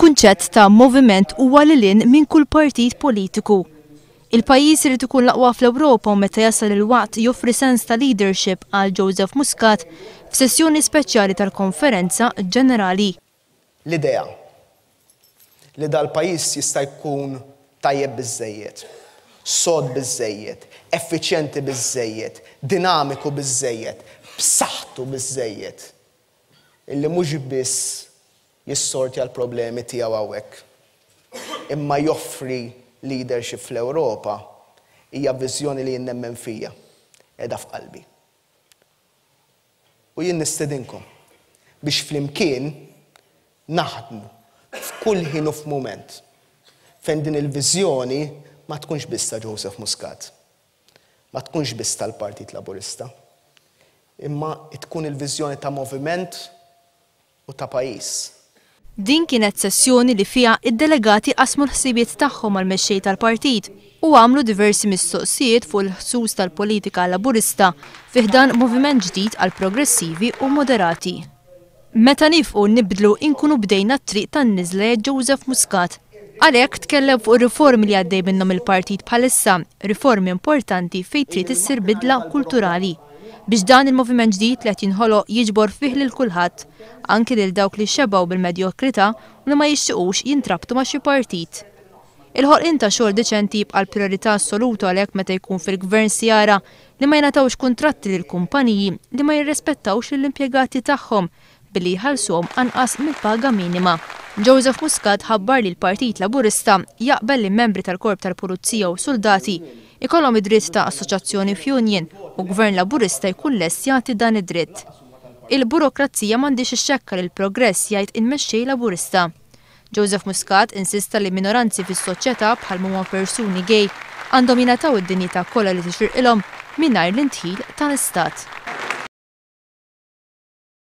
Il-kunċett ta' moviment huwa lilin minn kull partit politiku. Il-pajjiż irid ikun l-aqwa fl-Ewropa u meta jasal il-waqt joffri sens ta' leadership għal Joseph Muscat f'sessjoni speċjali tal-konferenza ġenerali. L-idea li dal-pajjiż jista' jkun tajjeb biżżejjed, sod biżżejjed, effiċjenti biżżejjed, dinamiku biżżejjed, b'saħħtu biżżejjed, illi mhux biss jissortja l-problemi tiegħu hawnhekk, imma joffri leadership fl-Ewropa hija viżjoni li jien nemmen fija qiegħda f'qalbi. U jien nistedinkom biex flimkien naħdmu f'kull ħin u f'mument fejn din il-viżjoni ma tkunx biss ta' Joseph Muscat, ma tkunx biss tal-Partit Laburista, imma tkun il-viżjoni ta' moviment u ta' pajjiż. Din kienet sessjoni li fiha id-delegati qasmu l-ħsibiet tagħhom għall-mexxej tal-partit u għamlu diversi mistoqsijiet fuq il-ħsus tal-politika Laburista fi ħdan moviment ġdid għal progressivi u moderati. Meta nifqu nibdlu inkunu bdejna t-triq tan-niżla Joseph Muscat. Għalhekk tkellem fuq ir-riformi li għaddej minnhom il-partit bħalissa, riformi importanti fejn trid issir bidla kulturali. Biex dan il-moviment ġdid li qed jinħoloq jiġbor fih lil kulħadd, anki lil dawk li xebgħu bil-medjokrità u li ma jixtiequx jintrabtu ma' xi partit. Il-ħolqien ta' xogħol deċenti jibqa' l-prijorità assoluta għalhekk meta jkun fil-gvern sjara li ma jingħatawx kuntratti lil kumpaniji li ma jirrispettawx lill-impjegati tagħhom billi jħallsuhom anqas mill-paga minima. Joseph Muscat ħabbar li l-Partit Laburista jaqbel li membri tal-Korp tal-Pulizija u soldati ikollhom id-dritt ta' assoċjazzjoni f'union u Gvern Laburista jkun lest jagħti dan id-dritt. Il-burokrazija m'għandix ixxekka lil progress jgħid il-mexxej Laburista. Joseph Muscat insista li minoranzi fis-soċjetà bħal huma persuni gay għandhom jingħataw id-dinjità kollha li tixirqilhom mingħajr l-intħil tal-Istat.